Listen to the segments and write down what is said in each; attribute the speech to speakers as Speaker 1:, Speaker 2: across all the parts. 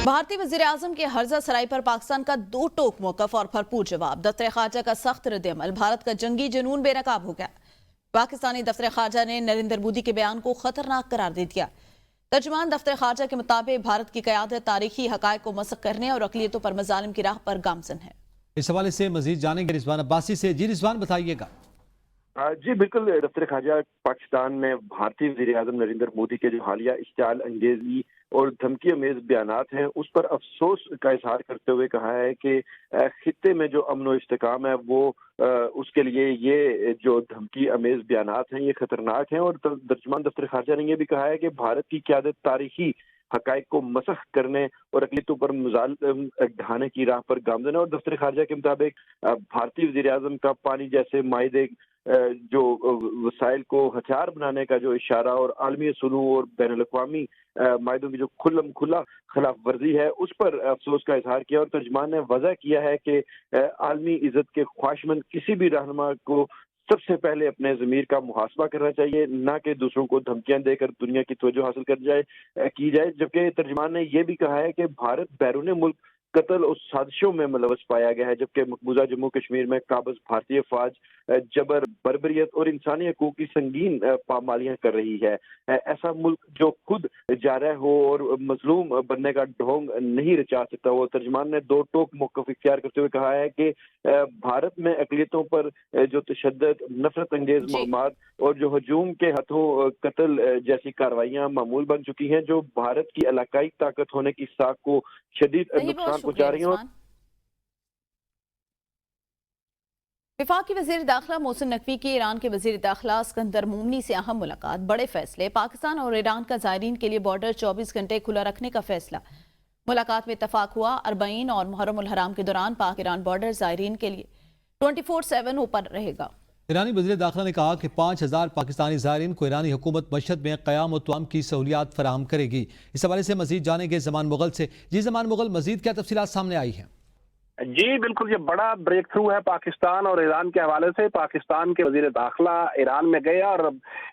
Speaker 1: भारतीय वज़ीर-ए-आज़म के हर्जा सराय पर पाकिस्तान का दो टोक मौक़िफ़ और भरपूर जवाब। दफ्तर ख़ारजा का सख्त रद्द-ए-अमल, भारत का जंगी जुनून बेनकाब हो गया। पाकिस्तानी दफ्तर ख़ारजा ने नरेंद्र मोदी के बयान को खतरनाक करार दे दिया। तर्जुमान दफ्तर ख़ारजा के मुताबिक भारत की क़यादत तारीखी हक़ाइक़ को मसख़ करने और अक़लियतों पर मज़ालिम की राह पर गामज़न है।
Speaker 2: इस हवाले से मज़ीद जानेंगे रिजवान अब्बासी से। जी रिजवान, बताइएगा।
Speaker 3: जी बिल्कुल, दफ्तर खारजा पाकिस्तान ने भारतीय वज़ीर-ए-आज़म नरेंद्र मोदी के जो हालिया इश्तिआल अंगेज़ी और धमकी अमेज़ बयानात हैं उस पर अफसोस का इजहार करते हुए कहा है कि खित्ते में जो अमन व इस्तेकाम है वो उसके लिए ये जो धमकी अमेज़ बयानात हैं ये खतरनाक हैं। और तर्जुमान दफ्तर खारजा ने यह भी कहा है कि भारत की क़यादत तारीखी हक़ाइक़ को मसख़ करने और अक़लियतों पर मज़ालिम ढाने की राह पर गामज़न है। और दफ्तर खारजा के मुताबिक भारतीय वज़ीर-ए-आज़म का पानी जैसे मायदे जो वसाइल को हथियार बनाने का जो इशारा और आलमी असूलों और बैनुल-अक़वामी मायदों की जो खुला खिलाफ वर्जी है उस पर अफसोस का इजहार किया। और तर्जुमान ने वज़ह किया है कि आलमी इज़्ज़त के ख्वाहिशमंद किसी भी रहनुमा को सबसे पहले अपने ज़मीर का मुहासबा करना चाहिए, ना कि दूसरों को धमकियां देकर दुनिया की तवज्जो हासिल की जाए। जबकि तर्जुमान ने यह भी कहा है कि भारत बैरून मुल्क कत्ल और साजिशों में मुलव्वस पाया गया है, जबकि मकबूजा जम्मू कश्मीर में काबिज भारतीय फौज जबर, बर्बरियत और इंसानी हकूक की संगीन पामालियां कर रही है। ऐसा मुल्क जो खुद जारह हो और मजलूम बनने का ढोंग नहीं रचा सकता। वो तर्जुमान ने दो टोक मौक़िफ़ इख्तियार करते हुए कहा है कि भारत में अक़लियतों पर जो तशद्दुद, नफरत अंगेज मालूमात और जो हजूम के हथों कत्ल जैसी कार्रवाइयां मामूल बन चुकी हैं, जो भारत की इलाकाई ताकत होने की साख को शदीद नुकसान पहुंचा रही हैं।
Speaker 1: वफाकी वज़ीर दाखिला मोहसिन नकवी की ईरान के वज़ीर दाखिला सिकंदर मोमनी से अहम मुलाकात, बड़े फैसले, पाकिस्तान और ईरान का ज़ायरीन के लिए बॉर्डर 24 घंटे खुला रखने का फैसला। मुलाकात में इत्तफाक हुआ अरबईन और मुहर्रम उल हराम के दौरान पाक ईरान बॉर्डर ज़ायरीन के लिए 24/7 ओपन रहेगा।
Speaker 2: ईरानी वज़ीर दाखिला ने कहा कि 5000 पाकिस्तानी ज़ायरीन को ईरानी हुकूमत मशहद में क़याम और तमाम की सहूलियात फराहम करेगी। इस हवाले से मज़ीद जानेंगे ज़मान मुग़ल से। जी ज़मान मुग़ल, मज़ीद क्या तफ़सीलात सामने आई हैं?
Speaker 4: जी बिल्कुल, ये बड़ा ब्रेक थ्रू है पाकिस्तान और ईरान के हवाले से। पाकिस्तान के वजीर दाखिला ईरान में गए और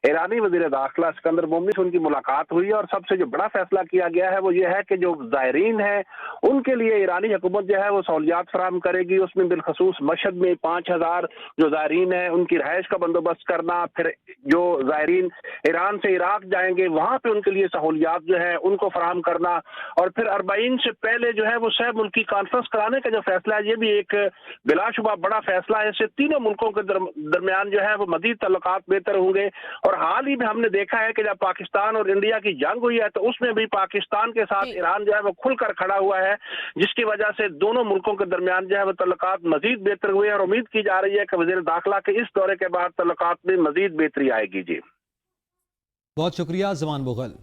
Speaker 4: ईरानी वजीर दाखिला सिकंदर मोमनी से उनकी मुलाकात हुई और सबसे जो बड़ा फैसला किया गया है वो ये है कि जो ज़ायरीन है उनके लिए ईरानी हुकूमत जो है वो सहूलियात फराहम करेगी। उसमें बिलखसूस मशहद में 5000 जो ज़ायरीन है उनकी रहायश का बंदोबस्त करना, फिर जो ज़ायरीन ईरान से इराक जाएंगे वहाँ पे उनके लिए सहूलियात जो है उनको फराहम करना, और फिर अरबईन से पहले जो है वो सह मुल्की कॉन्फ्रेंस कराने का जो फैसला है ये भी एक बिलाशुबा बड़ा फैसला है। इससे तीनों मुल्कों के दरमियान जो है वो मज़ीद तल्लुकात बेहतर होंगे। और हाल ही में हमने देखा है कि जब पाकिस्तान और इंडिया की जंग हुई है तो उसमें भी पाकिस्तान के साथ ईरान जो है वो खुलकर खड़ा हुआ है, जिसकी वजह से दोनों मुल्कों के दरमियान जो है वो तल्लुकात मज़ीद बेहतर हुए और उम्मीद की जा रही है कि वज़ीर दाखिला के इस दौरे के बाद तल्लुकात में मज़ीद बेहतरी आएगी। जी
Speaker 2: बहुत शुक्रिया ज़मान मुग़ल।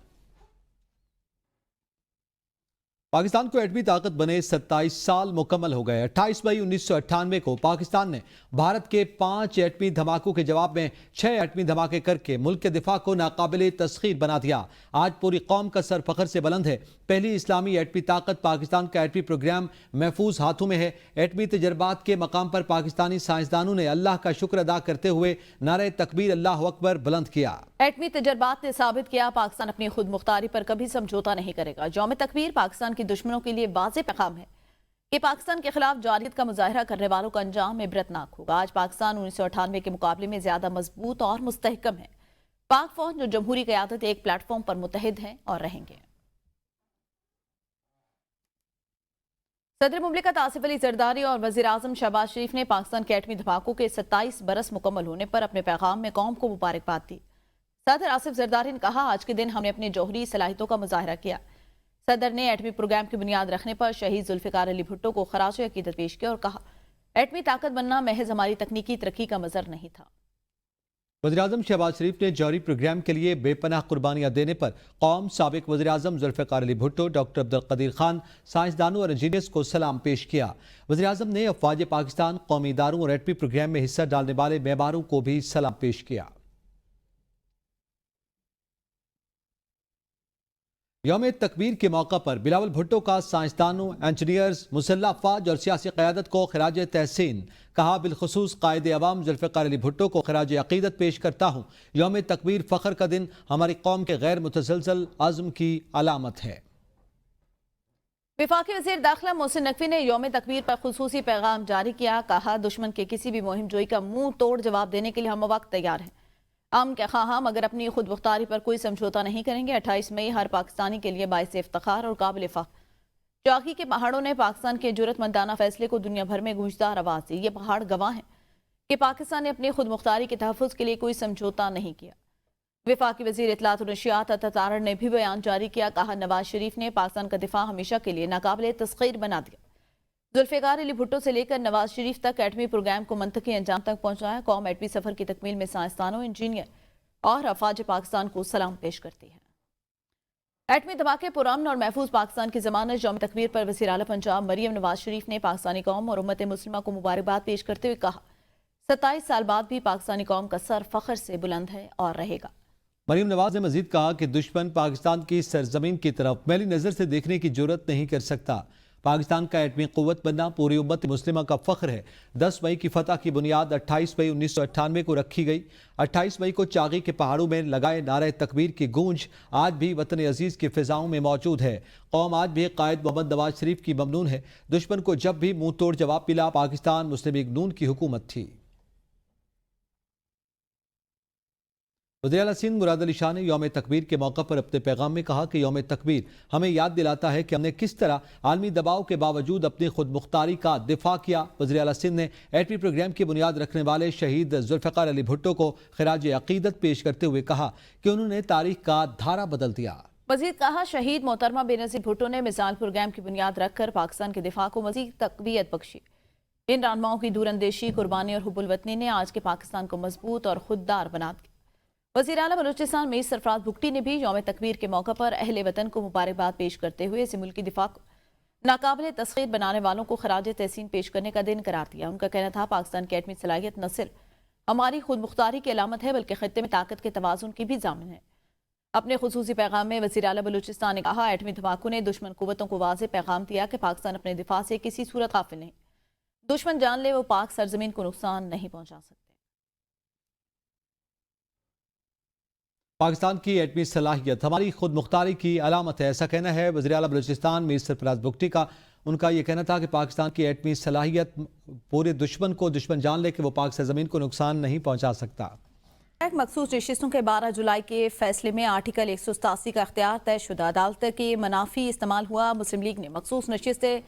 Speaker 2: पाकिस्तान को एटमी ताकत बने 27 साल मुकम्मल हो गए। 28 मई 1998 को पाकिस्तान ने भारत के 5 एटमी धमाकों के जवाब में 6 एटमी धमाके करके मुल्क के दिफा को नाकाबिले तस्खीर बना दिया। आज पूरी कौम का सर फख्र से बुलंद है। पहली इस्लामी एटमी ताकत पाकिस्तान का एटमी प्रोग्राम महफूज हाथों में है। एटमी तजर्बात के मकाम पर पाकिस्तानी साइंसदानों ने अल्लाह का शुक्र अदा करते हुए नारे तकबीर अल्लाह अकबर बुलंद किया।
Speaker 1: एटमी तजर्बात ने साबित किया पाकिस्तान अपनी खुद मुख्तारी पर कभी समझौता नहीं करेगा। यौम तकबीर पाकिस्तान के दुश्मनों के लिए वाज़ेह पैगाम है कि पाकिस्तान के खिलाफ जारियत का मुजाहरा करने वालों का अंजाम इबरतनाक होगा। आज पाकिस्तान 1998 के मुकाबले में ज्यादा मजबूत और मुस्तहकम है। पाक फौज जो जमहूरी क़यादत एक प्लेटफॉर्म पर मुत्तहिद है और रहेंगे। सदर मुमलिकत आसिफ अली जरदारी और वज़ीर आज़म शहबाज शरीफ ने पाकिस्तान के एटमी धमाकों के 27 बरस मुकम्मल होने पर अपने पैगाम में कौम को मुबारकबाद दी। सदर आसिफ जरदारी ने कहा, आज के दिन हमने अपनी जौहरी सलाहियतों का मुजाहरा किया। सदर ने एटमी प्रोग्राम की बुनियाद रखने पर शहीद जुल्फ़िकार अली भुट्टो को खराज अक़ीदत पेश किया और कहा, एटमी ताकत बनना महज हमारी तकनीकी तरक्की का मज़र नहीं था।
Speaker 2: वज़ीर-ए-आज़म शहबाज शरीफ ने जौहरी प्रोग्राम के लिए बेपनाह कुर्बानियां देने पर कौम, साबिक वज़ीर-ए-आज़म जुल्फ़िकार अली भुट्टो, डॉक्टर अब्दुल कदीर खान, साइंसदानों और इंजीनियर्स को सलाम पेश किया। वज़ीर-ए-आज़म ने अफ़वाज पाकिस्तान, कौमी इदारों और एटमी प्रोग्राम में हिस्सा डालने वाले मेहमानों को भी सलाम पेश किया। यौम तकबीर के मौका पर बिलावल भुट्टो का साइंसदानों, इंजीनियर्स, मुसल्लह अफवाज और सियासी क़यादत को खिराज तहसीन। कहा, बिलखसूस कायदे अवाम जुल्फ़िकार अली भुट्टो को खिराज अक़ीदत पेश करता हूँ। यौम तकबीर फ़ख्र का दिन हमारी कौम के गैर मुतसलसल अज़्म की अलामत है।
Speaker 1: वफाकी वज़ीर दाखिला मोहसिन नकवी ने यौम तकबीर पर खुसूसी पैगाम जारी किया। कहा, दुश्मन के किसी भी मुहिम जोई का मुंह तोड़ जवाब देने के लिए हम वक्त तैयार हैं। हम क्या ख़्वाह मगर अपनी खुद मुख्तारी पर कोई समझौता नहीं करेंगे। 28 मई हर पाकिस्तानी के लिए बाइस इफ्तिखार और काबिल फ़ख्र। चौकी के पहाड़ों ने पाकिस्तान के जुर्रतमंदाना फैसले को दुनिया भर में गूंजदार आवाज़ दी। ये पहाड़ गवाह हैं कि पाकिस्तान ने अपनी खुद मुख्तारी के तहफ़्फ़ुज़ के लिए कोई समझौता नहीं किया। वफाकी वज़ीर इत्तलात और नशियात अता तारड़ ने भी बयान जारी किया। कहा, नवाज शरीफ ने पाकिस्तान का दिफा हमेशा के लिए नाकाबिल तस्ख़ीर बना दिया। जुल्फ़िकार अली भुट्टो से लेकर नवाज शरीफ तक एटमी प्रोग्राम को मंतकी अंजाम तक पहुंचाया। कौम एटमी सफ़र की तकमील में साइंसदानों, इंजीनियर और अफवाज पाकिस्तान को सलाम पेश करती है। एटमी धमाके पुरअमन और महफूज पाकिस्तान की ज़मानत यौम तकबीर पर वज़ीर आला पंजाब मरियम नवाज शरीफ ने पाकिस्तानी कौम और उम्मत मुस्लिमा को मुबारकबाद पेश करते हुए कहा, 27 साल बाद भी पाकिस्तानी कौम का सर फ़ख्र से बुलंद है और रहेगा।
Speaker 2: मरीम नवाज ने मजीद कहा कि दुश्मन पाकिस्तान की सरजमीन की तरफ मैली नज़र से देखने की जरूरत नहीं कर सकता। पाकिस्तान का एटमी क़ुव्वत बनना पूरी उम्मत मुस्लिमा का फ़ख्र है। 10 मई की फतह की बुनियाद 28 मई 1998 को रखी गई। 28 मई को चागी के पहाड़ों में लगाए नारे तकबीर की गूंज आज भी वतन अजीज़ की फ़िज़ाओं में मौजूद है। कौम आज भी कायद मोहम्मद नवाज शरीफ की ममनून है। दुश्मन को जब भी मुँह तोड़ जवाब मिला, पाकिस्तान मुस्लिम लीग नून की हुकूमत थी। वज़ीर आला सिंध मुराद अली शाह ने यौम तकबीर के मौका पर अपने पैगाम में कहा कि यौम तकबीर हमें याद दिलाता है कि हमने किस तरह आलमी दबाव के बावजूद अपनी खुद मुख्तारी का दिफा किया। वज़ीर आला सिंध ने एटमी प्रोग्राम की बुनियाद रखने वाले शहीद जुल्फ़िकार अली भुट्टो को खिराज अक़ीदत पेश करते हुए कहा कि उन्होंने तारीख का धारा बदल दिया।
Speaker 1: मज़ीद कहा, शहीद मोहतरमा बेनज़ीर भुट्टो ने मिसाल प्रोग्राम की बुनियाद रखकर पाकिस्तान के दिफा को मज़ीद तक़वियत बख्शी। इन रहनुमाओं की दूरअंदेशी, कुर्बानी और हुब्बुल वतनी ने आज के पाकिस्तान को मजबूत और खुददार बना दिया। वज़ीर आला बलूचिस्तान मीर सरफराज भुगटी ने भी यौम तकबीर के मौका पर अहले वतन को मुबारकबाद पेश करते हुए इस मुल्की दिफा को नाकाबिल तस्ख़ीर बनाने वालों को खराज तहसीन पेश करने का दिन करार दिया। उनका कहना था, पाकिस्तान की एटमी सलाहियत न सिर्फ हमारी खुद मुख्तारी की अलामत है बल्कि खत्ते में ताकत के तवाज़ुन की भी ज़ामिन है। अपने खुसूसी पैगाम में वज़ीर आला बलूचिस्तान ने कहा, एटमी धमाकों ने दुश्मन कुव्वतों को वाज़ेह पैगाम दिया कि पाकिस्तान अपने दिफा से किसी सूरत गाफिल नहीं। दुश्मन जान ले वो पाक सरजमीन को नुकसान नहीं पहुंचा सकते।
Speaker 2: पाकिस्तान की एटमी सलाहियत हमारी खुद मुख्तारी की अलामत है, ऐसा कहना है वज़ीर आला बलूचिस्तान मीर सरफराज भुगटी का। उनका यह कहना था कि पाकिस्तान की एटमी सलाहियत पूरे दुश्मन जान ले कि वो पाक सरजमीन को नुकसान नहीं पहुंचा सकता।
Speaker 1: मखसूस नशिस्तों के 12 जुलाई के फैसले में आर्टिकल 187 का अख्तियार तयशुदा अदालत के मनाफी इस्तेमाल हुआ। मुस्लिम लीग ने मखसूस नशिस्तें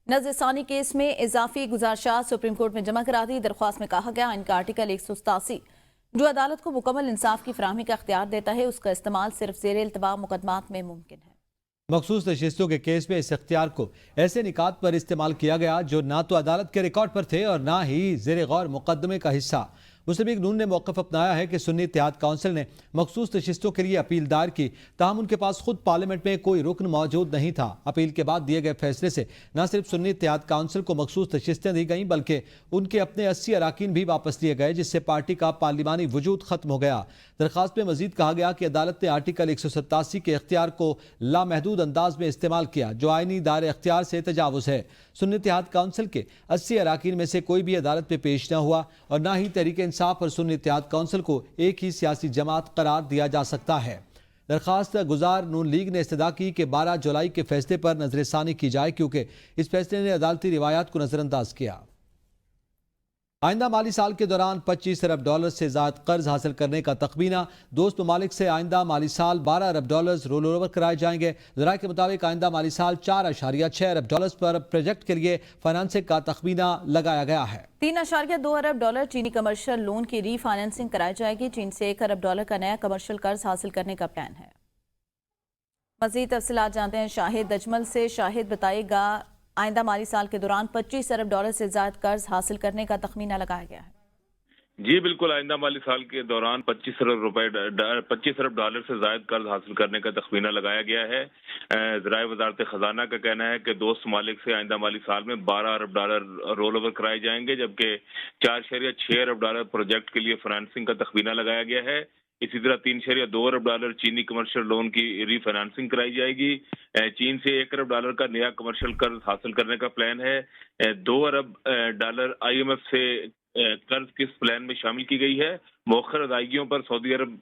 Speaker 1: नज़रसानी केस में इजाफी गुजारिशात सुप्रीम कोर्ट में जमा करा दी। दरख्वास्त में कहा गया, इनका आर्टिकल 187 जो अदालत को मुकम्मल इंसाफ की फराहमी का अख्तियार देता है, उसका इस्तेमाल सिर्फ ज़ेर इल्तवा मुकदमात में मुमकिन है।
Speaker 2: मखसूस नशिस्तों के केस में इस इख्तियार को ऐसे निकात पर इस्तेमाल किया गया जो ना तो अदालत के रिकॉर्ड पर थे और ना ही ज़ेर गौर मुकदमे का हिस्सा। मुस्लिम लीग नून ने मौक़िफ़ अपनाया है कि सुन्नी इत्तेहाद काउंसिल ने मखसूस नशिस्तों के लिए अपील दायर की, ताहम उनके पास खुद पार्लियामेंट में कोई रुकन मौजूद नहीं था। अपील के बाद दिए गए फैसले से न सिर्फ सुन्नी इत्तेहाद काउंसिल को मखसूस नशिस्तें दी गईं बल्कि उनके अपने 80 अराकीन भी वापस लिए गए, जिससे पार्टी का पार्लिमानी वजूद खत्म हो गया। दरख्वास्त में मजीद कहा गया कि अदालत ने आर्टिकल 187 के इख्तियार को लामहदूद अंदाज में इस्तेमाल किया जो आईनी दायरे इख्तियार से तजावुज़ है। सुन्नी इत्तेहाद काउंसिल के 80 अराकीन में से कोई भी अदालत में पेश न हुआ और न ही तहरीक इंसाफ और सुन्नी इत्तेहाद काउंसिल को एक ही सियासी जमात करार दिया जा सकता है। दरखास्त गुजार नून लीग ने इस्तदा की कि 12 जुलाई के फैसले पर नजरसानी की जाए क्योंकि इस फैसले ने अदालती रिवायात को नजरअंदाज किया। आइंदा माली साल के दौरान 25 अरब डॉलर से ज़ायद कर्ज हासिल करने का तखमीना। दोस्त ममालिक से आइंदा माली साल 12 अरब डॉलर रोल ओवर कराए जाएंगे। ज़राए के मुताबिक आइंदा माली साल 4.6 अरब डॉलर पर प्रोजेक्ट के लिए फाइनेंसिंग का तखमीना लगाया गया है।
Speaker 1: 3.2 अरब डॉलर चीनी कमर्शियल लोन की रीफाइनेंसिंग कराई जाएगी। चीन से 1 अरब डॉलर का नया कमर्शियल कर्ज हासिल करने का प्लान है। मज़ीद तफसीलात जानते हैं शाहिद अजमल से। शाहिद बताएगा, आइंदा माली साल के दौरान 25 अरब डॉलर से ज़ायद कर्ज हासिल करने का तखमीना लगाया गया है।
Speaker 5: जी बिल्कुल, आइंदा माली साल के दौरान 25 अरब डॉलर से ज़ायद कर्ज हासिल करने का तखमीना लगाया गया है। ज़राए वज़ारत ख़जाना का कहना है कि दोस्त ममालिक से आइंदा माली साल में 12 अरब डॉलर रोल ओवर कराए जाएंगे, जबकि 4.6 अरब डॉलर प्रोजेक्ट के लिए फाइनेंसिंग का तखमीना लगाया गया है। इसी तरह 3.2 अरब डॉलर चीनी कमर्शियल लोन की रीफाइनेंसिंग कराई जाएगी। चीन से 1 अरब डॉलर का नया कमर्शियल कर्ज हासिल करने का प्लान है। 2 अरब डॉलर IMF से कर्ज किस प्लान में शामिल की गई है। मौखर अदायगियों पर सऊदी अरब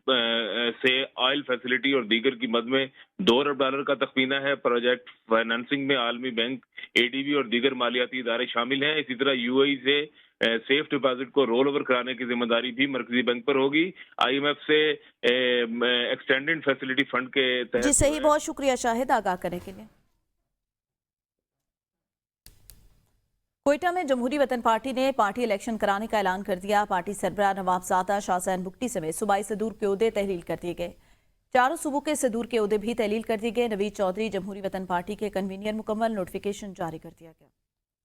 Speaker 5: से ऑयल फैसिलिटी और दीगर की मद में $2 अरब का तखमीना है। प्रोजेक्ट फाइनेंसिंग में आलमी बैंक, ADB और दीगर मालियाती इदारे शामिल हैं। इसी तरह UAE से सेफ डिपॉजिट को रोल ओवर कराने की जिम्मेदारी भी मरकजी बैंक पर होगी। IMF से एक्सटेंडेड फैसिलिटी फंड के तहत।
Speaker 1: जी सही, बहुत शुक्रिया शाहिद आगाह करने के लिए। कोयटा में जमहूरी वतन पार्टी ने पार्टी इलेक्शन कराने का ऐलान कर दिया। पार्टी सरबराह नवाबजादा शाहजैन बुगटी समेत सूबाई सदूर के ओहदे तहलील कर दिए गए। चारों सूबों के सदूर के ओहदे भी तहलील कर दिए गए। नवीद चौधरी जमहूरी वतन पार्टी के कन्वीनियर मुकम्मल, नोटिफिकेशन जारी कर दिया गया।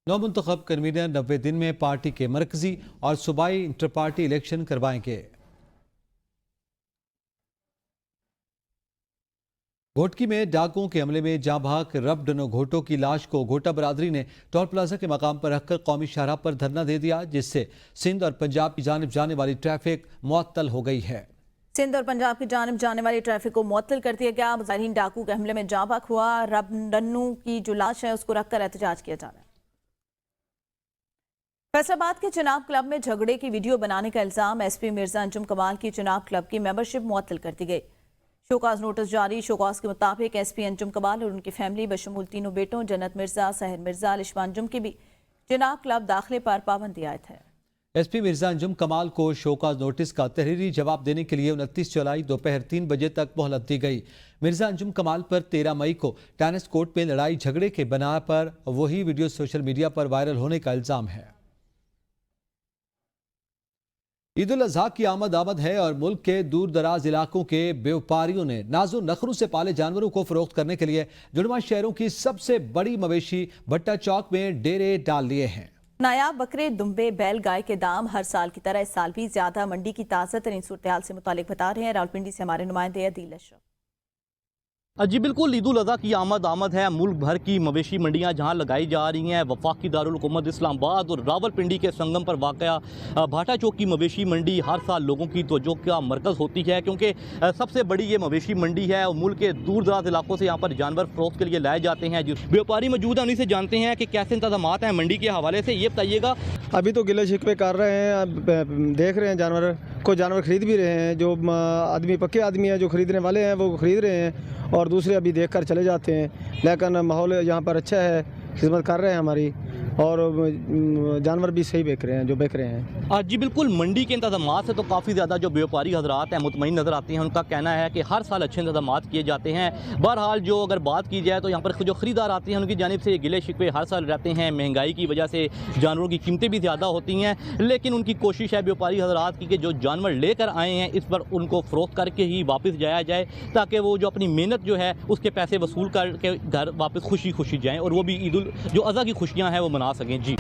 Speaker 2: नौमुंतखब कन्वीनर 90 दिन में पार्टी के मरकजी और सूबाई इंटर पार्टी इलेक्शन करवाएंगे। घोटकी में डाकुओं के हमले में जाँ भाग रबडनो घोटो की लाश को घोटा बरादरी ने टोल प्लाजा के मकाम पर रखकर कौमी शाहराह पर धरना दे दिया, जिससे सिंध और पंजाब की जानिब जाने वाली ट्रैफिक मुअत्तल हो गई है।
Speaker 1: सिंध और पंजाब की जानिब जाने वाली ट्रैफिक को मुअत्तल कर दिया गया। मुजाहिरीन डाकू के हमले में जाँ भाग हुआ। रबडनो की जो लाश है उसको रखकर एहतजाज किया जा रहा है। फैसलाबाद के चुनाव क्लब में झगड़े की वीडियो बनाने का इल्जाम। SP मिर्जा अंजुम कमाल की चुनाव क्लब की मेंबरशिप मुअत्तल कर दी गई। शोकाज नोटिस जारी। शोकाज के मुताबिक SP अंजुम कमाल और उनकी फैमिली बशमूल तीनों बेटों जन्नत मिर्जा, सहर मिर्जा, लिशमा अंजुम की भी चुनाव क्लब दाखिले पर पाबंदी आयत है।
Speaker 2: SP मिर्जा अंजुम कमाल को शोकाज नोटिस का तहरीरी जवाब देने के लिए 29 जुलाई दोपहर 3 बजे तक मोहलत दी गई। मिर्जा अंजुम कमाल पर 13 मई को टेनिस कोर्ट में लड़ाई झगड़े के बना पर वही वीडियो सोशल मीडिया पर वायरल होने का इल्जाम है। ईद उल अजहा की आमद है और मुल्क के दूर दराज इलाकों के व्यापारियों ने नाजो नखरों से पाले जानवरों को फरोख्त करने के लिए जुड़वा शहरों की सबसे बड़ी मवेशी भट्टा चौक में डेरे डाल लिए हैं।
Speaker 1: नायाब बकरे, दुम्बे, बैल, गाय के दाम हर साल की तरह इस साल भी ज्यादा। मंडी की ताज़ा तरीन सूरत से मुतालिक बता रहे हैं रावलपिंडी से हमारे नुमाइंदे अदील अशरफ।
Speaker 6: जी बिल्कुल, ईद उल अज़हा की आमद है। मुल्क भर की मवेशी मंडियां जहां लगाई जा रही हैं। वफाकी दारुल हुकूमत इस्लामाबाद और रावलपिंडी के संगम पर वाक़या भाटा चौक की मवेशी मंडी हर साल लोगों की तवज्जो का मरकज़ होती है, क्योंकि सबसे बड़ी ये मवेशी मंडी है और मुल्क के दूर दराज इलाकों से यहाँ पर जानवर फरोख्त के लिए लाए जाते हैं। जो व्यापारी मौजूद हैं उन्हीं से जानते हैं कि कैसे इंतज़ामात हैं मंडी के हवाले से। ये बताइएगा।
Speaker 7: अभी तो गिले शिकवे कर रहे हैं, देख रहे हैं जानवर को, जानवर खरीद भी रहे हैं। जो आदमी पक्के आदमी हैं जो खरीदने वाले हैं वो खरीद रहे हैं और दूसरे अभी देख कर चले जाते हैं। लेकिन माहौल यहाँ पर अच्छा है, खिदमत कर रहे हैं हमारी और जानवर भी सही बेच रहे हैं जो बेच रहे हैं।
Speaker 6: जी बिल्कुल, मंडी के इंतजामात से तो काफ़ी ज़्यादा जो व्यापारी हजरात हैं मुतमईन नज़र आते हैं। उनका कहना है कि हर साल अच्छे इंतजामात किए जाते हैं। बहरहाल जो अगर बात की जाए तो यहाँ पर जो ख़रीदार आते हैं उनकी जानिब से गिले शिकवे हर साल रहते हैं। महंगाई की वजह से जानवरों की कीमतें भी ज़्यादा होती हैं, लेकिन उनकी कोशिश है व्यापारी हजरात की कि जो जानवर लेकर आए हैं इस पर उनको फ़रोख्त करके ही वापस जाया जाए, ताकि वो जो अपनी मेहनत जो है उसके पैसे वसूल करके घर वापस खुशी खुशी जाएँ और वो भी ईद उल जो अज़हा की खुशियाँ हैं वो मना सकें। जी।